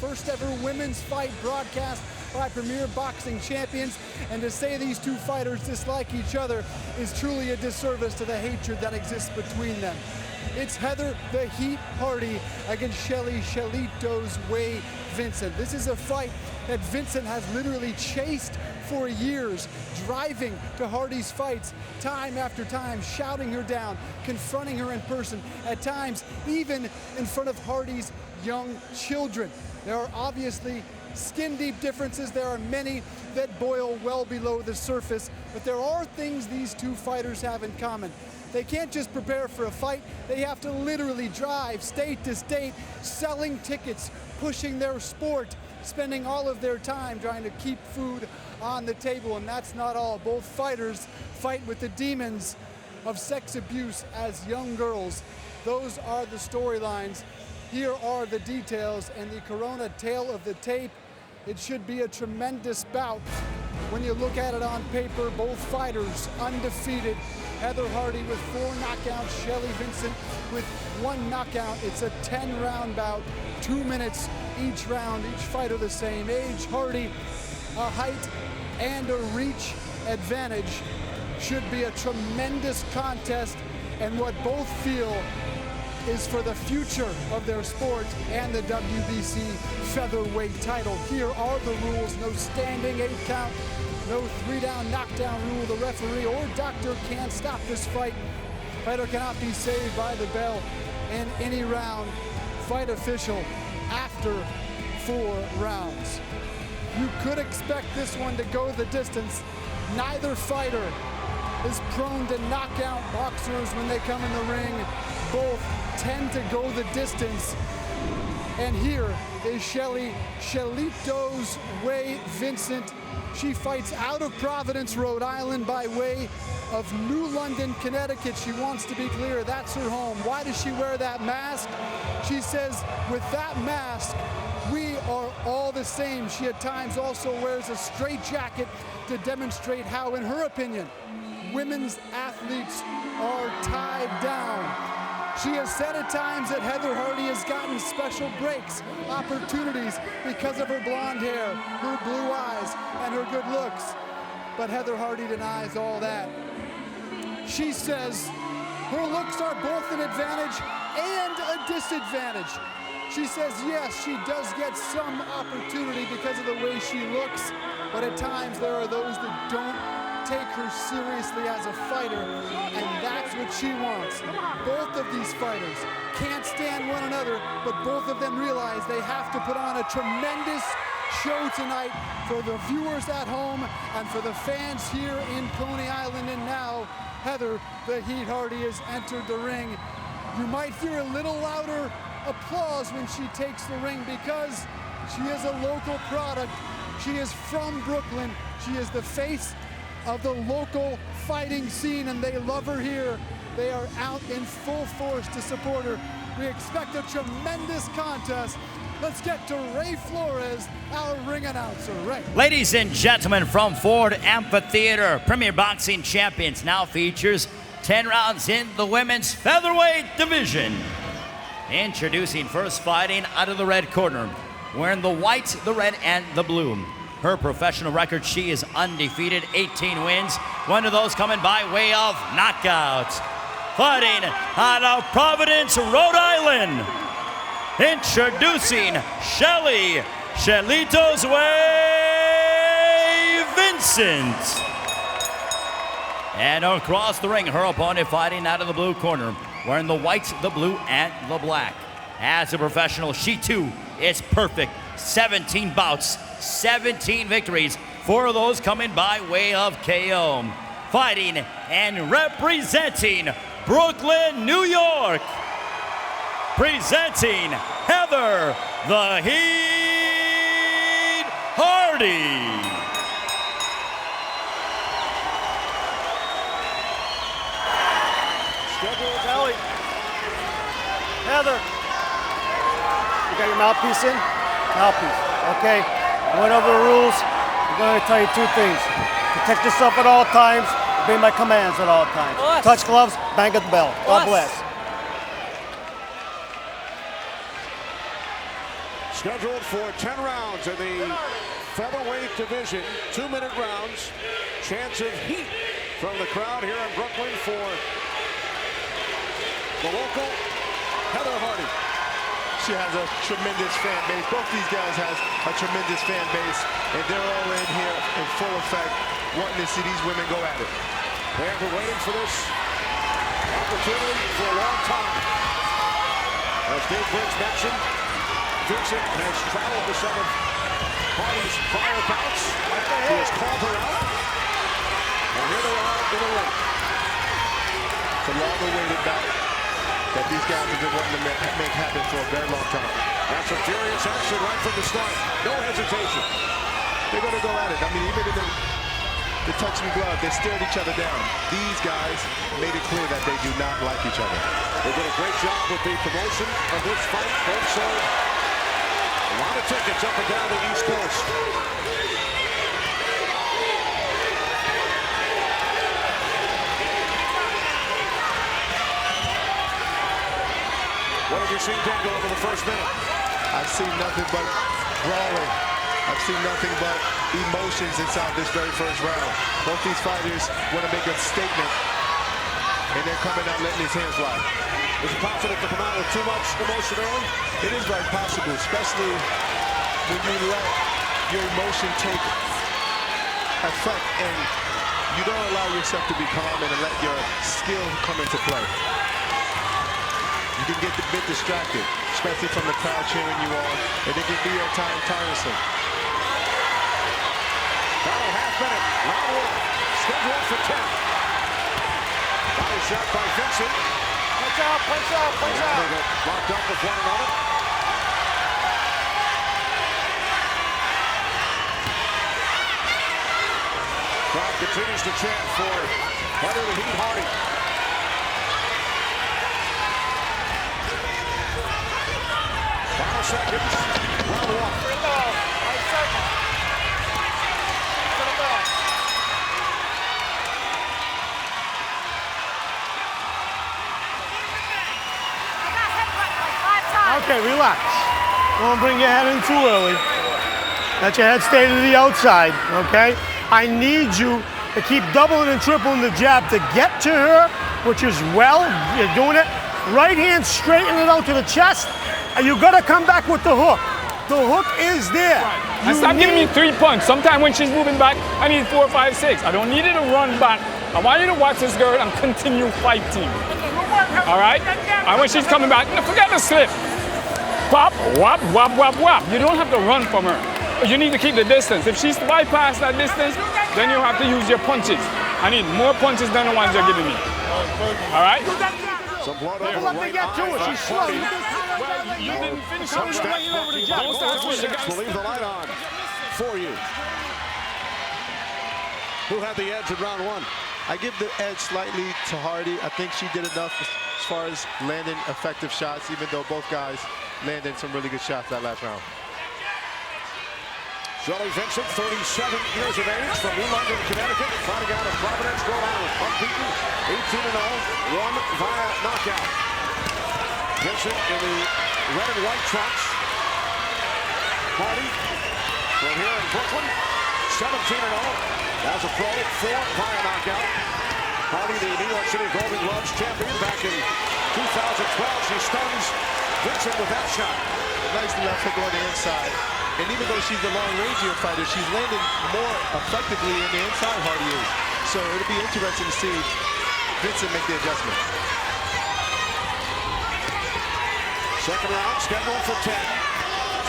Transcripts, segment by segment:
first ever women's fight broadcast by Premier Boxing Champions. And to say these two fighters dislike each other is truly a disservice to the hatred that exists between them. It's Heather the Heat Hardy against Shelly "Shellitos" Vincent. This is a fight that Vincent has literally chased for years, driving to Hardy's fights time after time, shouting her down, confronting her in person, at times even in front of Hardy's young children. There are obviously skin-deep differences. There are many that boil well below the surface, but there are things these two fighters have in common. They can't just prepare for a fight, they have to literally drive state to state, selling tickets, pushing their sport, spending all of their time trying to keep food on the table. And that's not all. Both fighters fight with the demons of sex abuse as young girls. Those are the storylines. Here are the details and the Corona tale of the tape. It should be a tremendous bout. When you look at it on paper, both fighters undefeated. Heather Hardy with 4 knockouts, Shelly Vincent with 1 knockout. It's a 10-round bout, 2 minutes each round, each fighter the same age. Hardy, a height and a reach advantage. Should be a tremendous contest, and what both feel is for the future of their sport and the WBC featherweight title. Here are the rules: no standing 8 count, no 3-down knockdown rule. The referee or doctor can't stop this fight. Fighter cannot be saved by the bell in any round. Fight official after 4 rounds. You could expect this one to go the distance. Neither fighter is prone to knock out boxers when they come in the ring. Both tend to go the distance. And here is Shelly "Shellitos" Vincent. She fights out of Providence, Rhode Island by way of New London, Connecticut. She wants to be clear, that's her home. Why does she wear that mask? She says, with that mask, we are all the same. She at times also wears a straitjacket to demonstrate how, in her opinion, women's athletes are tied down. She has said at times that Heather Hardy has gotten special breaks, opportunities because of her blonde hair, her blue eyes, and her good looks. But Heather Hardy denies all that. She says her looks are both an advantage and a disadvantage. She says, yes, she does get some opportunity because of the way she looks, but at times there are those that don't take her seriously as a fighter, and that's what she wants. Both of these fighters can't stand one another, but both of them realize they have to put on a tremendous show tonight for the viewers at home and for the fans here in Coney Island. And now Heather the Heat Hardy has entered the ring. You might hear a little louder applause when she takes the ring because she is a local product. She is from Brooklyn. She is the face of the local fighting scene, and they love her here. They are out in full force to support her. We expect a tremendous contest. Let's get to Ray Flores, our ring announcer. Ray. Ladies and gentlemen, from Ford Amphitheater, Premier Boxing Champions now features 10 rounds in the women's featherweight division. Introducing first, fighting out of the red corner, wearing the white, the red, and the blue. Her professional record, she is undefeated, 18 wins. One of those coming by way of knockouts. Fighting out of Providence, Rhode Island. Introducing Shelly "Shellitos" Vincent. And across the ring, her opponent fighting out of the blue corner, wearing the white, the blue, and the black. As a professional, she too is perfect. 17 bouts, 17 victories, 4 of those coming by way of KO. Fighting and representing Brooklyn, New York, presenting Heather the Heat Hardy. Shelly. Heather, you got your mouthpiece in? Mouthpiece. Okay. I went over the rules. I'm going to tell you 2 things. Protect yourself at all times. Obey my commands at all times. Us. Touch gloves, bang at the bell. God bless. Scheduled for 10 rounds in the featherweight division, 2-minute rounds. Chance of heat from the crowd here in Brooklyn for the local Heather Hardy. She has a tremendous fan base. Both these guys has a tremendous fan base, and they're all in here in full effect, wanting to see these women go at it. They have been waiting for this opportunity for a long time. As Dave Briggs mentioned, Vincent has traveled to some of Hardy's prior bouts. He has called her out. And here they are in the ring. It's a long-awaited bout that these guys have been wanting to make happen for a very long time. That's some furious action right from the start. No hesitation. They're going to go at it. I mean, even in the touching glove, they stared each other down. These guys made it clear that they do not like each other. They did a great job with the promotion of this fight. Both sold a lot of tickets up and down the East Coast. What have you seen, Dingo, over the first minute? I've seen nothing but brawling. I've seen nothing but emotions inside this very first round. Both these fighters want to make a statement, and they're coming out letting his hands fly. Is it possible to come out with too much emotion early? It is very possible, especially when you let your emotion take effect and you don't allow yourself to be calm and let your skill come into play. You can get a bit distracted, especially from the crowd cheering you on, and it can be at times tiresome. Final half minute, round one, scheduled for 10. Body shot by Vincent. Punch out, punch out, punch out. They get locked up with one another. Crowd continues to chant for Heather the Heat Hardy. Final seconds, round one. Okay, relax. Don't bring your head in too early. Let your head stay to the outside, okay? I need you to keep doubling and tripling the jab to get to her, which is well, you're doing it. Right hand, straighten it out to the chest, and you gotta come back with the hook. The hook is there. Right. And stop giving me 3 punches. Sometimes when she's moving back, I need 4, 5, 6. I don't need her to run back. I want you to watch this girl and continue fighting. All right? And when she's coming back, forget the slip. Pop, whop, whop, whop, whop. You don't have to run from her. You need to keep the distance. If she's bypassed that distance, then you have to use your punches. I need more punches than the ones you're giving me. All right? Some blood over Let me right get to eye it. by She's slow. Hardy. Well, you didn't finish Some it. steps over the jab. Don't start with the guy. we'll leave the light on for you. Who had the edge in round one? I give the edge slightly to Hardy. I think she did enough as far as landing effective shots, even though both guys landed some really good shots that last round. Shelly Vincent, 37 years of age, from New London, Connecticut, fighting out of Providence, Rhode Island. Unbeaten, 18-0, won via knockout. Vincent in the red and white trunks. Hardy from here in Brooklyn, 17-0. As a pro, 4 via knockout. Hardy, the New York City Golden Gloves champion back in 2012. She stuns Vincent with that shot. Nice left hook on the inside. And even though she's the long-rangier fighter, she's landing more effectively in the inside, Hardy is. So it'll be interesting to see Vincent make the adjustment. Second round scheduled for 10.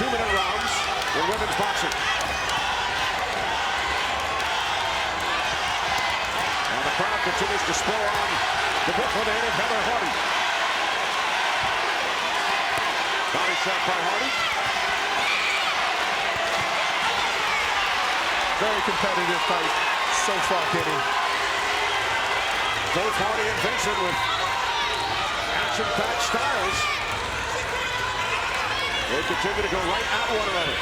2-minute rounds in women's boxing. And the crowd continues to spur on the Brooklyn native Heather Hardy. Body shot by Hardy. Very competitive fight. So far, Kenny. Both Hardy and Vincent with action-packed styles. They continue to go right at one another.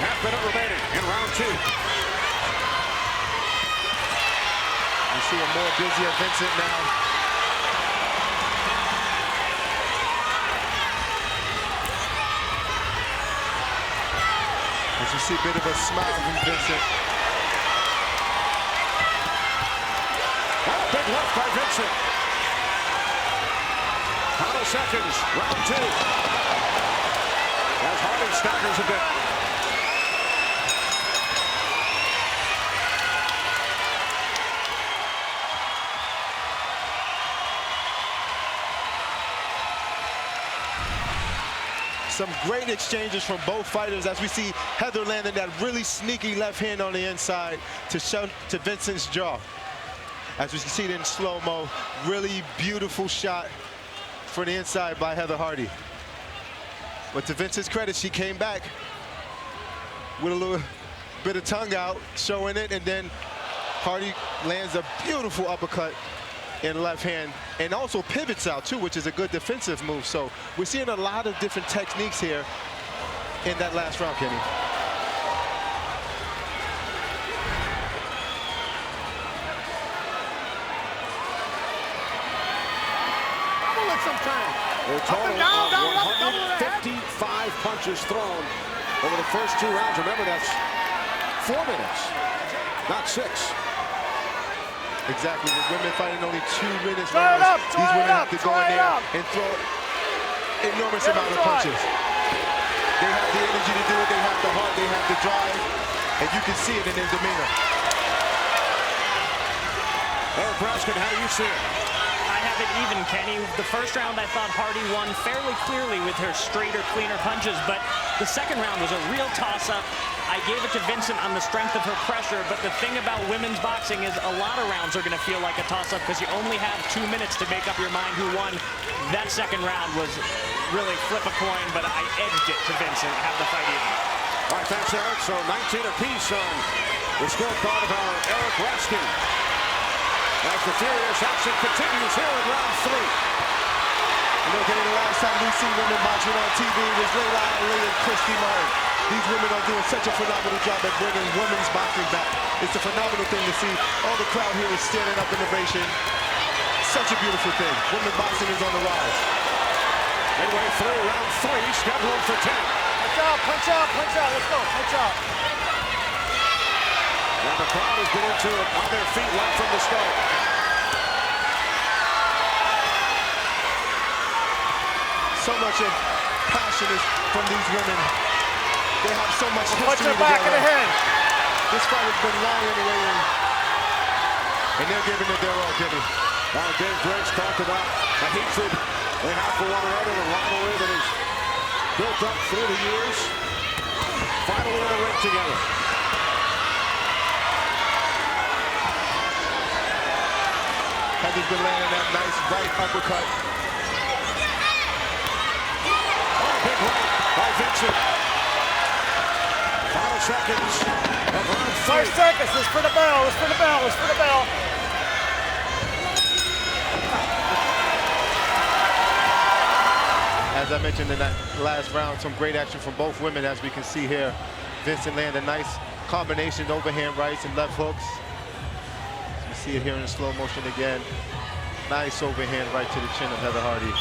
Half minute remaining in round two. You see a more busier Vincent now. As you see a bit of a smile from Vincent. Oh, big left by Vincent. Final seconds, round 2. As Hardy staggers a bit. Some great exchanges from both fighters as we see Heather landing that really sneaky left hand on the inside to Vincent's jaw. As we can see it in slow-mo, really beautiful shot for the inside by Heather Hardy. But to Vincent's credit, she came back with a little bit of tongue out, showing it, and then Hardy lands a beautiful uppercut in left hand, and also pivots out too, which is a good defensive move. So we're seeing a lot of different techniques here in that last round, Kenny. A total of 155 punches thrown over the first 2 rounds. Remember, that's 4 minutes, not 6. Exactly, with women fighting only 2 minutes, these women have to go in there and throw enormous amount of punches. They have the energy to do it, they have the heart, they have the drive, and you can see it in their demeanor. Eric Raskin, how do you see it? I have it even, Kenny. The first round, I thought Hardy won fairly clearly with her straighter, cleaner punches, but the second round was a real toss-up. I gave it to Vincent on the strength of her pressure, but the thing about women's boxing is a lot of rounds are going to feel like a toss-up because you only have 2 minutes to make up your mind who won. That second round was really flip a coin, but I edged it to Vincent, have the fight even. All right, thanks, Eric. So 19 apiece on the scorecard of our Eric Raskin. As the furious action continues here in round 3. You know, Kenny, the last time we seen women boxing on TV was Layla Ali and Christy Martin. These women are doing such a phenomenal job at bringing women's boxing back. It's a phenomenal thing to see. All the crowd here is standing up in ovation. Such a beautiful thing. Women boxing is on the rise. Midway through round 3, scheduled for 10. Punch out, punch out, punch out. Let's go, punch out. And the crowd has been into it on their feet right from the start. So much of passion is from these women. They have so much history punch her back in the head. This fight has been long in the waiting, and they're giving it their all, Kenny. Dave Briggs talked about the hatred they have for one another, the rivalry that has built up through the years. Finally in the ring together. Heather's been landing that nice right uppercut. Big right by Vincent. Final seconds of round 3. 5 seconds. It's for the bell. It's for the bell. It's for the bell. As I mentioned in that last round, some great action from both women, as we can see here. Vincent landed a nice combination, overhand rights and left hooks. As we see it here in slow motion again. Nice overhand right to the chin of Heather Hardy.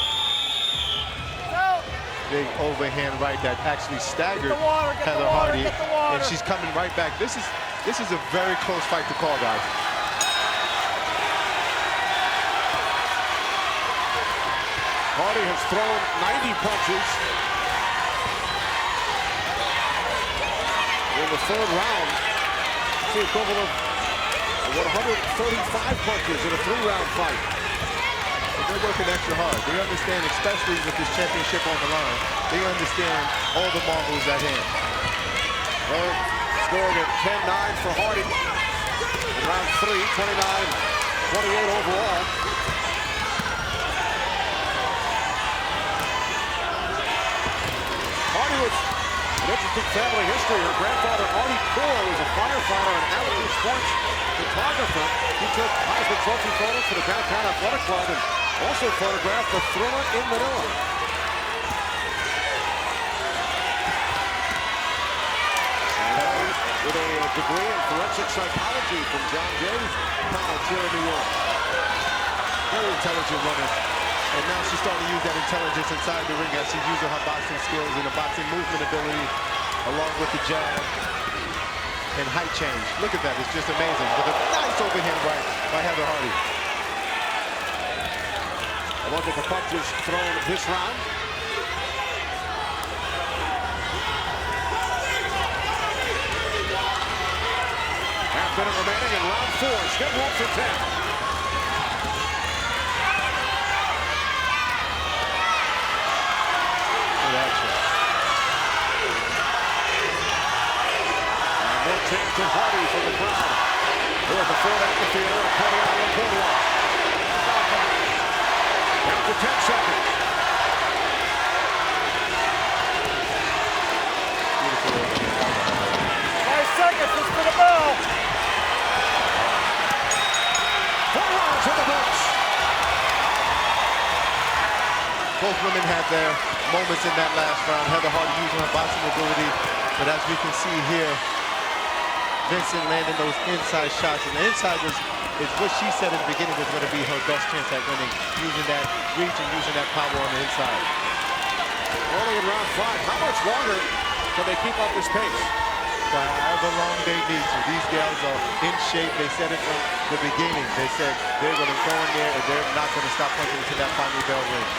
Big overhand right that actually staggered Heather Hardy, and she's coming right back. This is a very close fight to call, guys. Hardy has thrown 90 punches in the 3rd round. It's the equivalent of 135 punches in a 3-round fight. They're working extra hard. They understand, especially with this championship on the line, they understand all the marbles at hand. Well, scored at 10-9 for Hardy in round 3, 29-28 overall. Hardy was an interesting family history. Her grandfather, Artie Poole, was a firefighter and amateur sports photographer. He took Heisman Trophy photos for the Downtown Athletic Club and also photographed the Thriller in Manila. with a degree in forensic psychology from John Jay's college here in New York. Very intelligent woman. And now she's starting to use that intelligence inside the ring as she's using her boxing skills and the boxing movement ability along with the jab and height change. Look at that, it's just amazing. With a nice overhand right by Heather Hardy. A look at the punches thrown this round. Half minute remaining in round 4, scheduled for 10. Chance to Hardy from the crowd. Here at the Ford Amphitheater at Coney Island Boardwalk. Down to 10 seconds. Beautiful. 5 seconds, let's put a bell. 4 rounds in the books. Both women had their moments in that last round. Heather Hardy using her boxing ability, but as we can see here, Vincent landing those inside shots, and the inside is what she said in the beginning was going to be her best chance at winning, using that reach and using that power on the inside. Early in round 5, how much longer can they keep up this pace? However long they need to. These gals are in shape. They said it from the beginning. They said they're going to go in there and they're not going to stop punching until that final bell rings.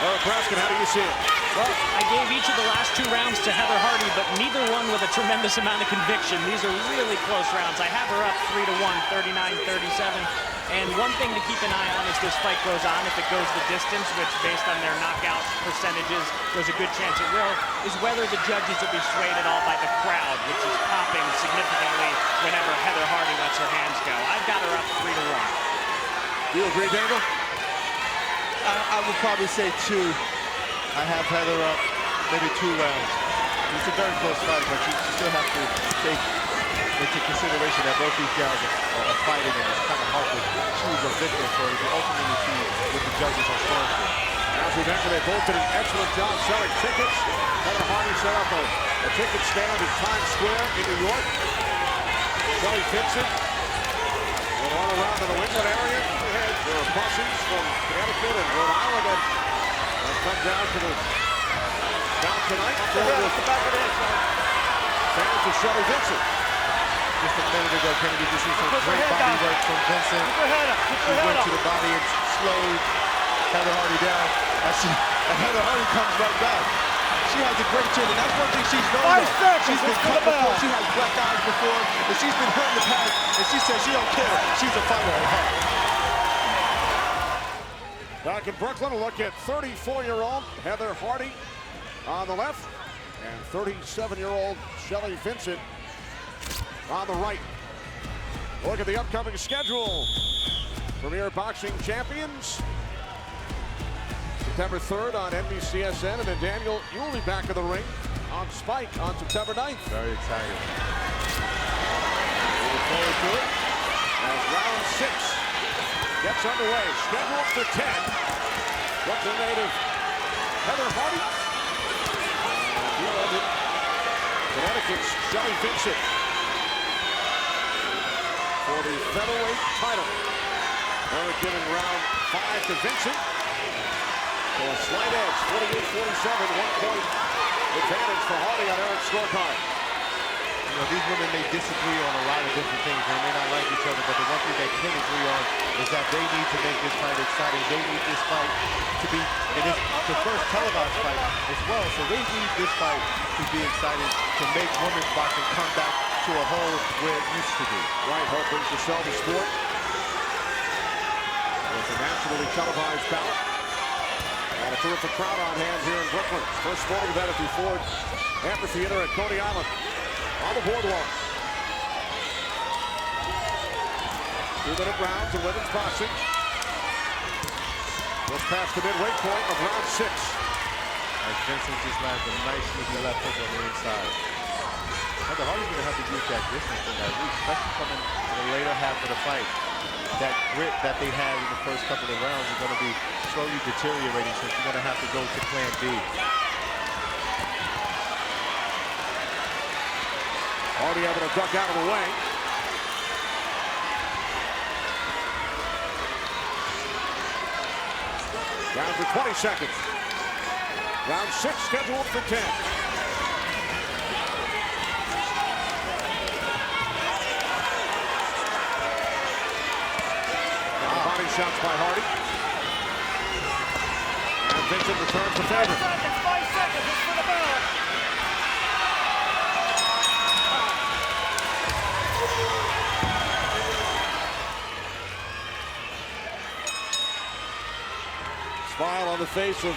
Eric Braskin, how do you see it? Well, I gave each of the last 2 rounds to Heather Hardy, but neither one with a tremendous amount of conviction. These are really close rounds. I have her up 3-1, 39-37. And one thing to keep an eye on as this fight goes on, if it goes the distance, which based on their knockout percentages, there's a good chance it will, is whether the judges will be swayed at all by the crowd, which is popping significantly whenever Heather Hardy lets her hands go. I've got her up 3-1. Do you agree, Daniel? I would probably say 2. I have Heather up maybe 2 rounds. It's a very close fight, but you still have to take into consideration that both these gals are fighting, and it's kind of hard to choose a victor for it. You ultimately see what the judges are scoring for. As we mentioned, they both did an excellent job selling tickets. Heather Hardy set up a ticket stand in Times Square in New York. Shelly Vincent and all around in the Windland area. There are buses from Connecticut and Rhode Island that come down tonight. Fans of Shelly Vincent. Just a minute ago, Kennedy, you see some great body work from Vincent. She went to the body and slowed Heather Hardy down. And Heather Hardy comes right back. She has a great chin, and that's one thing she's known for. She's been cut before, she has black eyes before, and she's been hurt in the past, and she says she don't care. She's a fighter at heart. Back in Brooklyn, a look at 34-year-old Heather Hardy on the left and 37-year-old Shelly Vincent on the right. Look at the upcoming schedule. Premier Boxing Champions. September 3rd on NBCSN, and then Daniel, you will be back in the ring on Spike on September 9th. Very excited. We look forward to it as round 6 gets underway. Scheduled for 10. Brooklyn native Heather Hardy. And Connecticut's Shelly Vincent for the featherweight title. They're giving round 5 to Vincent. So a slight edge, 48-47, 1-point advantage for Hardy on Eric's scorecard. You know, these women may disagree on a lot of different things. They may not like each other, but the one thing they can agree on is that they need to make this fight exciting. They need this fight to be, and it's the first televised fight as well, so they need this fight to be exciting, to make women's boxing come back to a hole where it used to be. Right, hoping to sell the sport. It's a nationally televised bout. And a terrific crowd on hand here in Brooklyn. First sporting event at the Ford Amphitheater at Coney Island on the boardwalk. 2-minute rounds of women's boxing. Just past the midway point of round 6. As Vincent just lands a nice sneaky left hook on the inside. Heather Hardy's going to have to use that distance and that reach, especially coming in the later half of the fight. That grit that they had in the first couple of rounds is going to be slowly deteriorating, so she's going to have to go to plan B. Hardy able to duck out of the way. Down for 20 seconds. Round 6 scheduled for 10. Body shots by Hardy. And Vincent returns the favor. 5 seconds, it's for the bell. Smile on the face of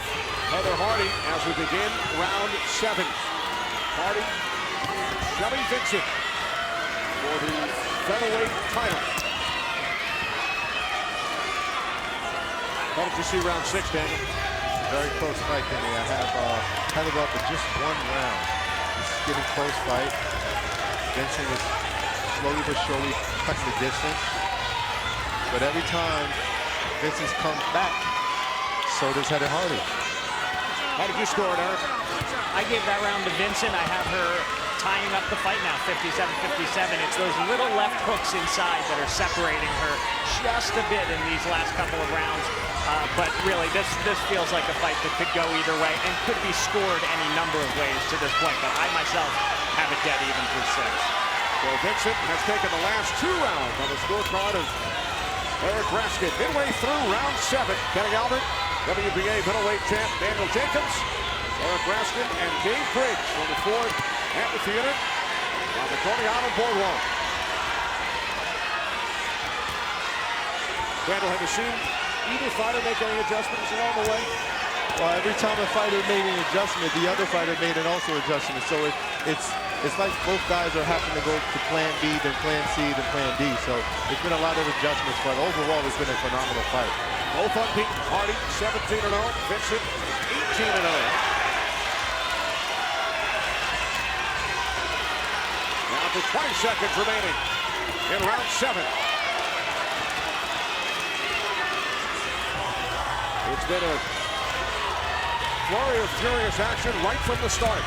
Heather Hardy as we begin round 7. Hardy, Shelly Vincent for the featherweight title. How did you see round 6, Daniel? Very close fight, Kenny. I have Heather up in just 1 round. This is getting close fight. Vincent is slowly but surely cutting the distance. But every time Vincent comes back, so does Heather Hardy. How did you score it, Eric? I gave that round to Vincent. I have her tying up the fight now, 57-57. It's those little left hooks inside that are separating her just a bit in these last couple of rounds. But really, this feels like a fight that could go either way and could be scored any number of ways to this point. But I myself have it dead even through 6. So Vincent has taken the last 2 rounds on the scorecard of Eric Raskin. Midway through round 7, Kenny Albert, WBA middleweight champ Daniel Jacobs, Eric Raskin, and Dave Briggs from the Ford Amphitheater on the Coney Island Boardwalk. Daniel, have you seen either fighter make any adjustments along the way? Well, every time a fighter made an adjustment, the other fighter made an also adjustment. So it's like both guys are having to go to plan B, then plan C, then plan D. So it's been a lot of adjustments, but overall it's been a phenomenal fight. Both unbeaten. Hardy 17-0, Vincent 18-0. Now for 20 seconds remaining in round 7. It's been a flurry of furious action right from the start.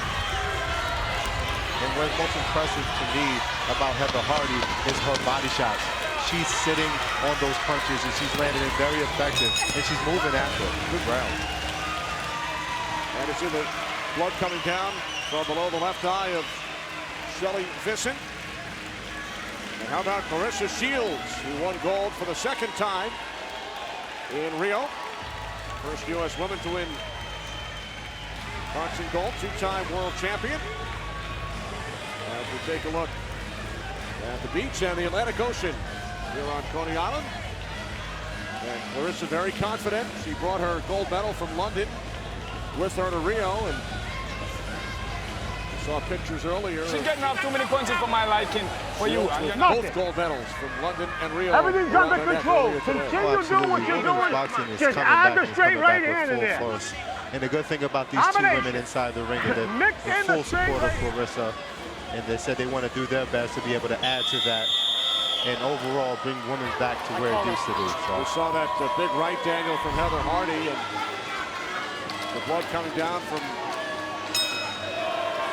And what's most impressive to me about Heather Hardy is her body shots. She's sitting on those punches and she's landing it very effective, and she's moving after. Good round. And it's in the blood coming down from below the left eye of Shelly Vincent. And how about Clarissa Shields, who won gold for the 2nd time in Rio. First U.S. woman to win boxing gold, 2-time world champion. As we take a look at the beach and the Atlantic Ocean here on Coney Island. And Clarissa very confident. She brought her gold medal from London with her to Rio, and we saw pictures earlier. She's getting off too many punches for my liking. For you, both gold medals from London and Rio. Everything's under control. Continue doing what you're doing. Just add the straight right hand in there. And the good thing about these 2 women inside the ring is that in full support of Clarissa. And they said they want to do their best to be able to add to that and overall bring women back to where it used to be. So. We saw that big right, Daniel, from Heather Hardy, and the blood coming down from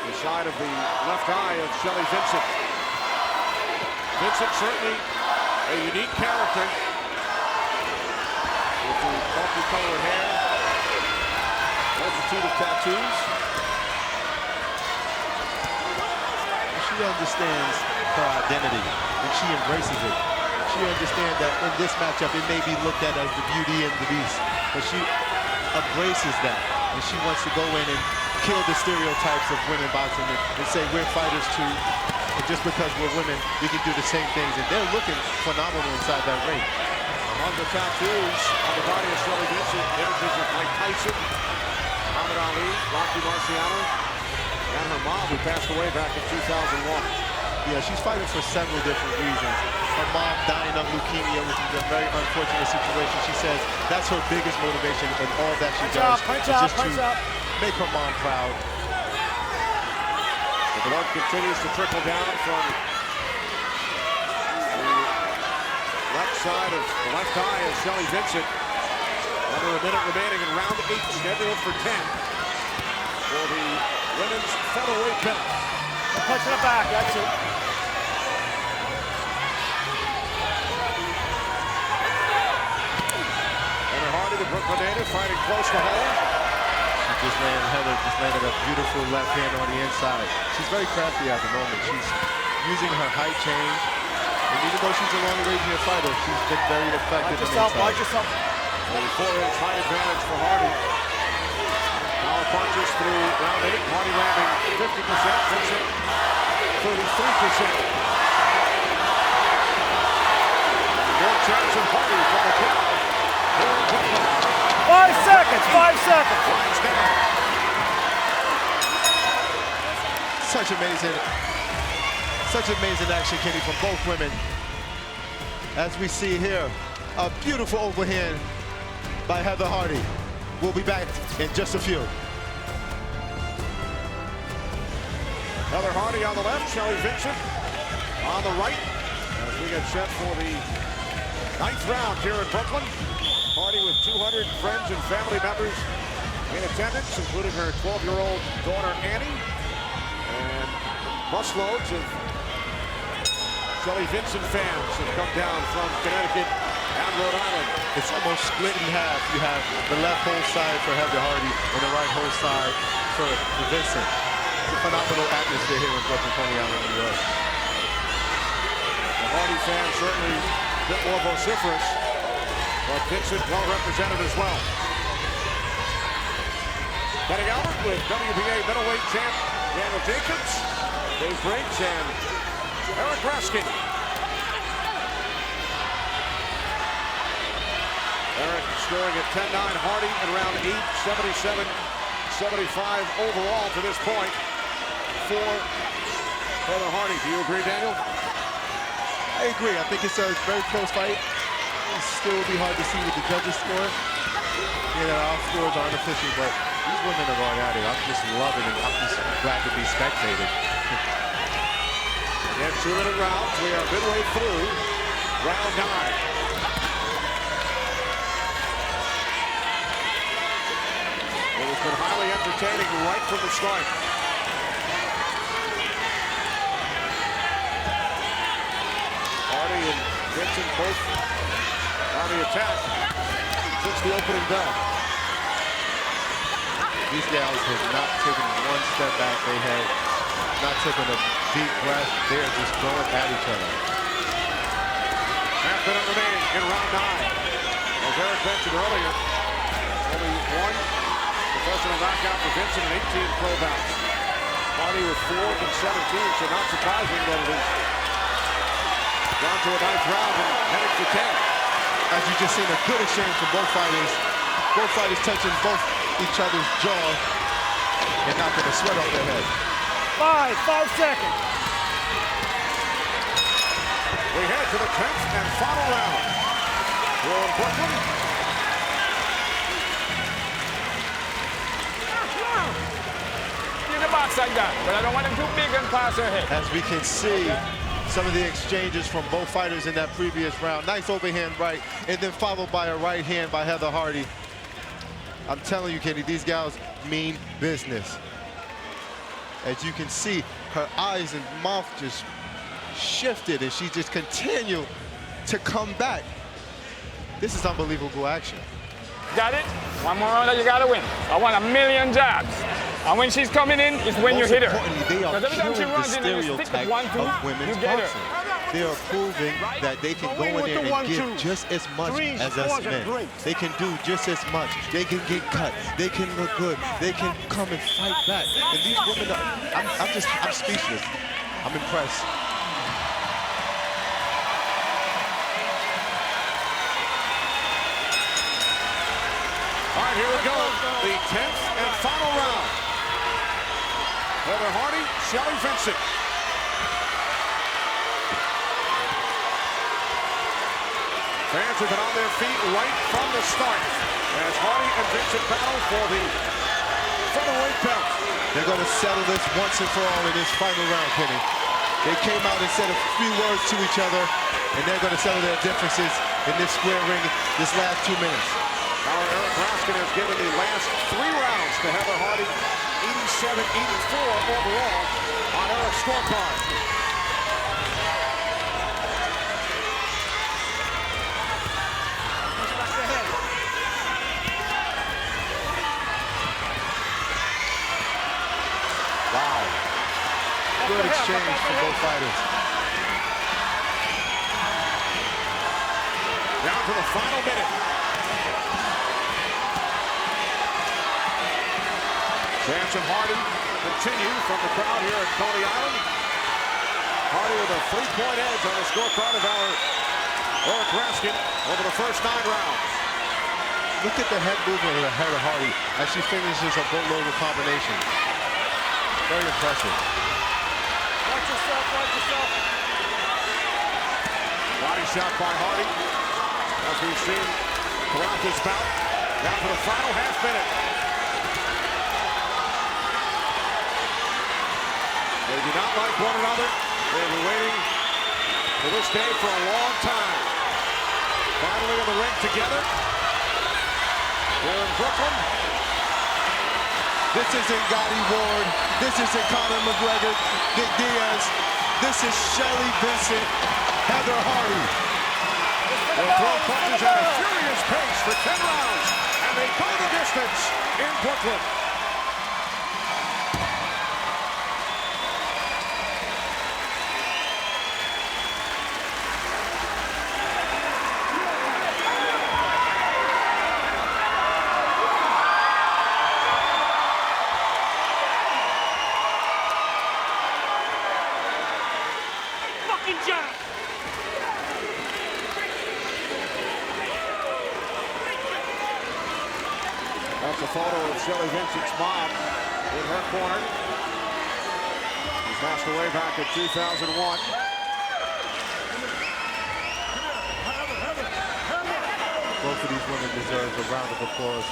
the side of the left eye of Shelly Vincent. Vincent certainly a unique character with the multicolored hair, multitude of tattoos. She understands her identity and she embraces it. She understands that in this matchup it may be looked at as the beauty and the beast, but she embraces that and she wants to go in and kill the stereotypes of women boxing and say we're fighters too, and just because we're women we can do the same things, and they're looking phenomenal inside that ring. Among the tattoos on the body of Shelly Vincent, images of Mike Tyson, Muhammad Ali, Rocky Marciano, and her mom, who passed away back in 2001. Yeah, she's fighting for several different reasons. Her mom dying of leukemia, which is a very unfortunate situation. She says that's her biggest motivation, and all that she does is just to make her mom proud. The blood continues to trickle down from the left side of the left eye of Shelly Vincent. Under a minute remaining in round 8, scheduled for 10 for the women's featherweight belt. Punch in the back, that's it. Heather Hardy, the Brooklyn native, fighting close to home. Heather just landed a beautiful left hand on the inside. She's very crafty at the moment. She's using her height change. And even though she's a long-range fighter, she's been very effective. Watch yourself. A 4-inch height advantage for Hardy. Power punches through round 8. Hardy landing 50%, Vincent 33%. More chance of Hardy from the crowd. 5 seconds, 5 seconds. Flies down. Such amazing action, Kenny, from both women. As we see here, a beautiful overhand by Heather Hardy. We'll be back in just a few. Heather Hardy on the left, Shelly Vincent on the right. As we get set for the 9th round here in Brooklyn. Hardy with 200 friends and family members in attendance, including her 12-year-old daughter Annie. And busloads of Shelly Vincent fans have come down from Connecticut and Rhode Island. It's almost split in half. You have the left whole side for Heather Hardy and the right whole side for Vincent. It's a phenomenal atmosphere here in Brooklyn, Coney Island, New York. The Hardy fans certainly a bit more vociferous, but Vincent well represented as well. Cutting out with WBA middleweight champ Daniel Jacobs, Dave Briggs, and Eric Raskin. Eric scoring at 10-9, Hardy in round 8, 77-75 overall to this point for Heather Hardy. Do you agree, Daniel? I agree. I think it's a very close fight. It still will be hard to see what the judges score. Our scores aren't official, but these women are going at it. I'm just loving it. I'm just glad to be spectated. Again, 2-minute rounds. We are midway through round 9. It has been highly entertaining right from the start. Hardy and Vincent both on the attack since the opening bell. These gals have not taken one step back. They have not taken a deep breath. They are just going at each other. Half minute remaining in round 9. As Eric mentioned earlier, only one professional knockout for Vincent in 18 pro bouts. Hardy with 4 and 17, so not surprising that it has gone to a 9th round and headed for 10. As you just seen, a good exchange from both fighters. Both fighters touching both each other's jaw and knocking the sweat off their head. 5 seconds. We head to the 10th and final round. Here in Brooklyn. In the box like that, but I don't want him too big and pass her head. As we can see, some of the exchanges from both fighters in that previous round. Nice overhand right, and then followed by a right hand by Heather Hardy. I'm telling you, Kenny, these gals mean business. As you can see, her eyes and mouth just shifted, and she just continued to come back. This is unbelievable action. Got it? One more round that you gotta win. I want a million jabs. And when she's coming in, is when you hit her. They are Because every time she killing the runs in and you stick stereotype with 1, 2, of women's you get her. boxing. They are proving that they can go in there and give just as much as us men. They can do just as much. They can get cut. They can look good. They can come and fight back. And these women, I'm speechless. I'm impressed. All right, here we go. The 10th and final round. Heather Hardy, Shelly Vincent. Fans have been on their feet right from the start as Hardy and Vincent battle for the featherweight belt. They're going to settle this once and for all in this final round, Kenny. They came out and said a few words to each other, and they're going to settle their differences in this square ring this last 2 minutes. Our Raskin has given the last 3 rounds to Heather Hardy, 87-84 overall on Eric's scorecard. Wow. Good exchange for both fighters. Down to the final minute. Chance of Hardy continue from the crowd here at Coney Island. Hardy with a 3-point edge on the scorecard of our Eric Raskin over the first 9 rounds. Look at the head movement of Heather Hardy as she finishes a boatload of combinations. Very impressive. Watch yourself, watch yourself. Body shot by Hardy, as we've seen throughout this bout. Down to the final half minute. They do not like one another. They've been waiting for this day for a long time. Finally in the ring together. Here in Brooklyn. This isn't Gotti Ward. This isn't Conor McGregor, Nick Diaz. This is Shelly Vincent, Heather Hardy. They'll throw punches at a furious pace for 10 rounds, and they go the distance in Brooklyn. That's a photo of Shelly Vincent's mom in her corner. She passed away back in 2001. Both of these women deserve a round of applause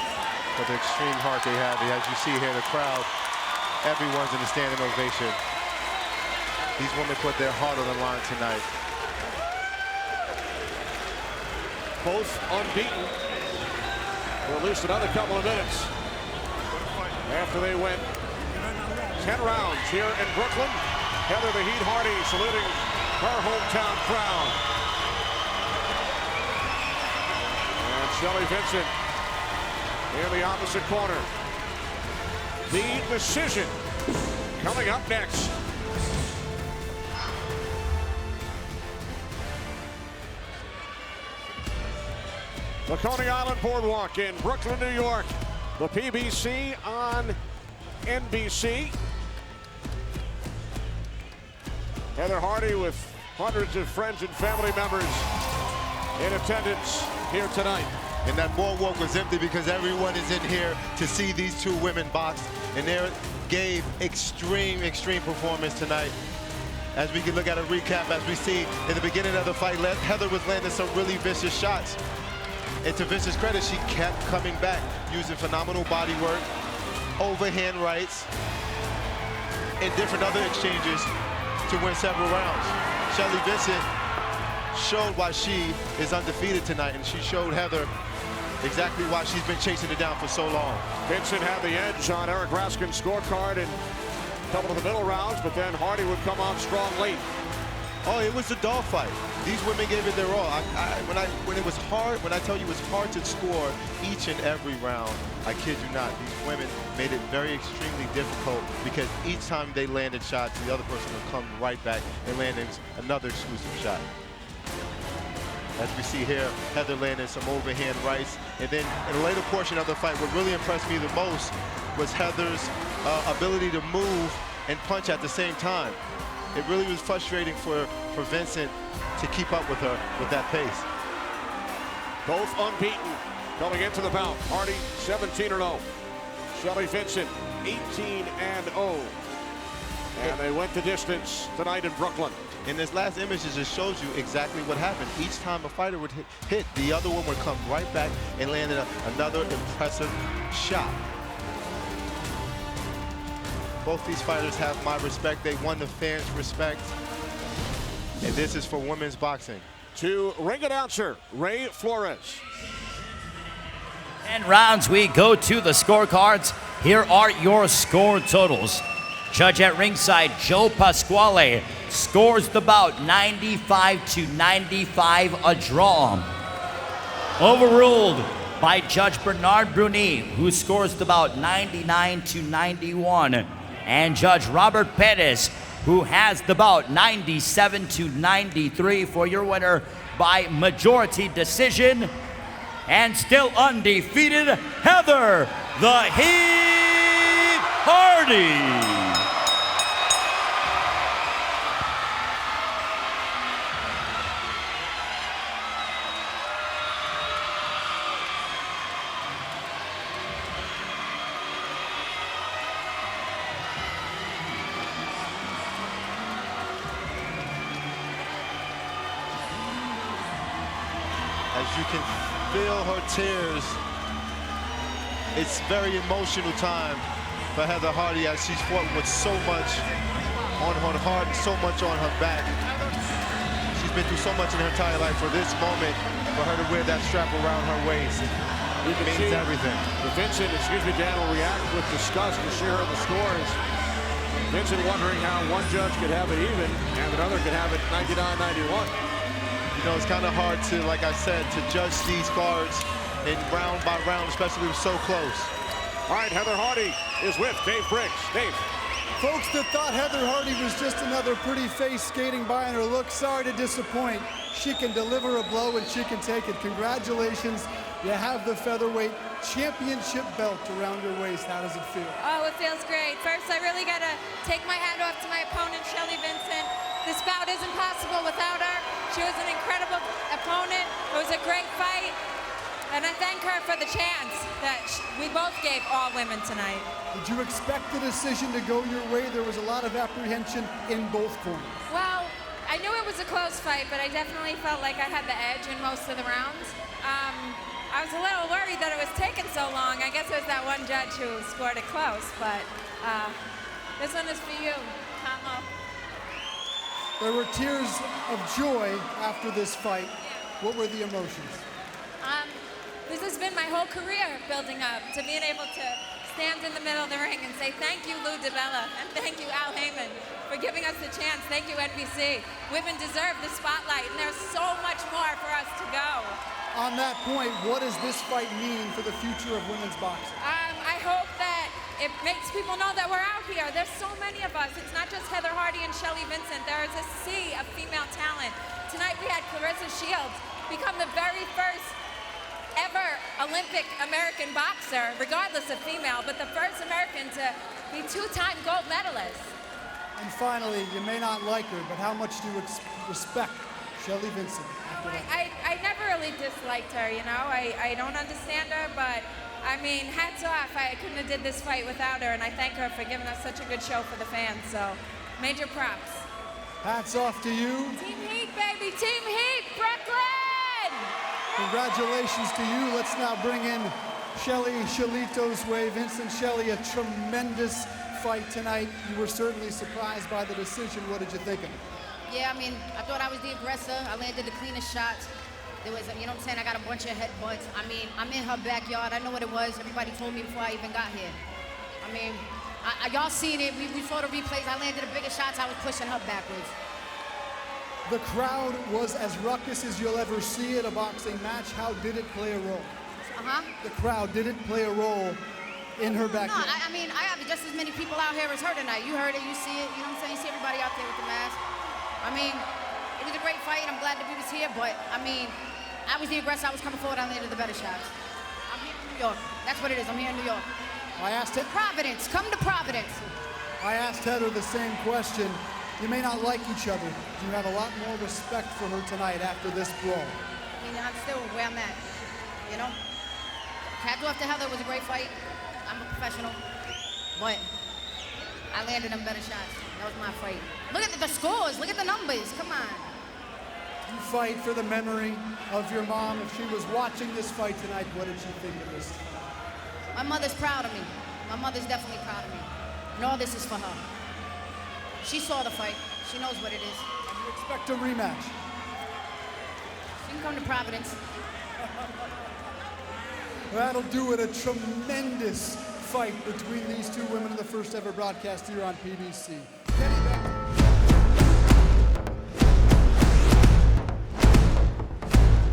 for the extreme heart they have. As you see here, the crowd, everyone's in a standing ovation. These women put their heart on the line tonight. Both unbeaten for at least another couple of minutes after they went 10 rounds here in Brooklyn. Heather the Heat Hardy saluting her hometown crowd. And Shelly Vincent in the opposite corner. The decision coming up next. The Coney Island Boardwalk in Brooklyn, New York. The PBC on NBC. Heather Hardy with hundreds of friends and family members in attendance here tonight. And that boardwalk was empty because everyone is in here to see these two women box. And they gave extreme performance tonight. As we can look at a recap, as we see in the beginning of the fight, Heather was landing some really vicious shots. And to Vince's credit, she kept coming back, using phenomenal body work, overhand rights, and different other exchanges to win several rounds. Shelly Vincent showed why she is undefeated tonight, and she showed Heather exactly why she's been chasing it down for so long. Vincent had the edge on Eric Raskin's scorecard in a couple of the middle rounds, but then Hardy would come on strong late. Oh, it was a dogfight. These women gave it their all. When it was hard, when I tell you it was hard to score each and every round, I kid you not, these women made it very extremely difficult because each time they landed shots, the other person would come right back and land another exclusive shot. As we see here, Heather landed some overhand rights. And then in the later portion of the fight, what really impressed me the most was Heather's ability to move and punch at the same time. It really was frustrating for Vincent to keep up with her with that pace. Both unbeaten coming into the bout. Hardy 17-0. Shelly Vincent 18-0. And they went the distance tonight in Brooklyn. In this last image, it just shows you exactly what happened. Each time a fighter would hit, the other one would come right back and land another impressive shot. Both these fighters have my respect. They won the fans' respect. And this is for women's boxing. To ring announcer Ray Flores. 10 rounds, we go to the scorecards. Here are your score totals. Judge at ringside, Joe Pasquale, scores the bout 95-95, a draw. Overruled by Judge Bernard Bruni, who scores the bout 99-91. And Judge Robert Perez, who has the bout 97-93 for your winner by majority decision. And still undefeated, Heather the Heat Hardy. As you can feel her tears, it's very emotional time for Heather Hardy as she's fought with so much on her heart and so much on her back. She's been through so much in her entire life. For this moment, for her to wear that strap around her waist, it means everything. Vincent, Dan, will react with disgust to share the scores. Vincent wondering how one judge could have it even and another could have it 99-91. You know, it's kind of hard to, like I said, to judge these cards in round by round, especially when we're so close. All right, Heather Hardy is with Dave Briggs. Dave. Folks that thought Heather Hardy was just another pretty face skating by in her look, sorry to disappoint. She can deliver a blow and she can take it. Congratulations. You have the featherweight championship belt around your waist. How does it feel? Oh, it feels great. First, I really got to take my hat off to my opponent, Shelly Vincent. This bout isn't possible without her. She was an incredible opponent. It was a great fight. And I thank her for the chance that we both gave all women tonight. Did you expect the decision to go your way? There was a lot of apprehension in both corners. Well, I knew it was a close fight, but I definitely felt like I had the edge in most of the rounds. I was a little worried that it was taking so long. I guess it was that one judge who scored it close, but this one is for you, Conlo. There were tears of joy after this fight. What were the emotions? This has been my whole career building up to being able to stand in the middle of the ring and say thank you, Lou DiBella, and thank you, Al Heyman, for giving us the chance. Thank you, NBC. Women deserve the spotlight, and there's so much more for us to go. On that point, what does this fight mean for the future of women's boxing? I hope that it makes people know that we're out here. There's so many of us. It's not just Heather Hardy and Shelly Vincent. There is a sea of female talent. Tonight we had Clarissa Shields become the very first ever Olympic American boxer, regardless of female, but the first American to be two-time gold medalist. And finally, you may not like her, but how much do you respect Shelly Vincent after that? I never really disliked her, you know. I don't understand her, but I mean, hats off. I couldn't have did this fight without her, and I thank her for giving us such a good show for the fans, so major props. Hats off to you. Team Heat, baby, Team Heat, Brooklyn! Congratulations to you. Let's now bring in Shelly Shelito's way. Vincent, Shelly, a tremendous fight tonight. You were certainly surprised by the decision. What did you think of it? Yeah, I mean, I thought I was the aggressor. I landed the cleanest shots. There was, you know what I'm saying, I got a bunch of headbutts. I mean, I'm in her backyard. I know what it was. Everybody told me before I even got here. I mean, y'all seen it. We saw the replays. I landed the biggest shots. I was pushing her backwards. The crowd was as ruckus as you'll ever see at a boxing match. How did it play a role? The crowd, did it play a role in her backyard? No, I mean, I have just as many people out here as her tonight. You heard it, you see it, you know what I'm saying? You see everybody out there with the mask. I mean, it was a great fight. I'm glad that we was here, but I mean, I was the aggressor. I was coming forward. I landed the better shots. I'm here in New York. That's what it is. I'm here in New York. I asked her. Providence. Come to Providence. I asked Heather the same question. You may not like each other. Do you have a lot more respect for her tonight after this brawl? I mean, I'm still where I'm at, you know? Hats off to Heather. It was a great fight. I'm a professional, but I landed them better shots. That was my fight. Look at the scores. Look at the numbers. Come on. You fight for the memory of your mom. If she was watching this fight tonight, what did she think of this? My mother's proud of me. My mother's definitely proud of me. And all this is for her. She saw the fight. She knows what it is. Do you expect a rematch? She can come to Providence. That'll do it. A tremendous fight between these two women in the first ever broadcast here on PBC.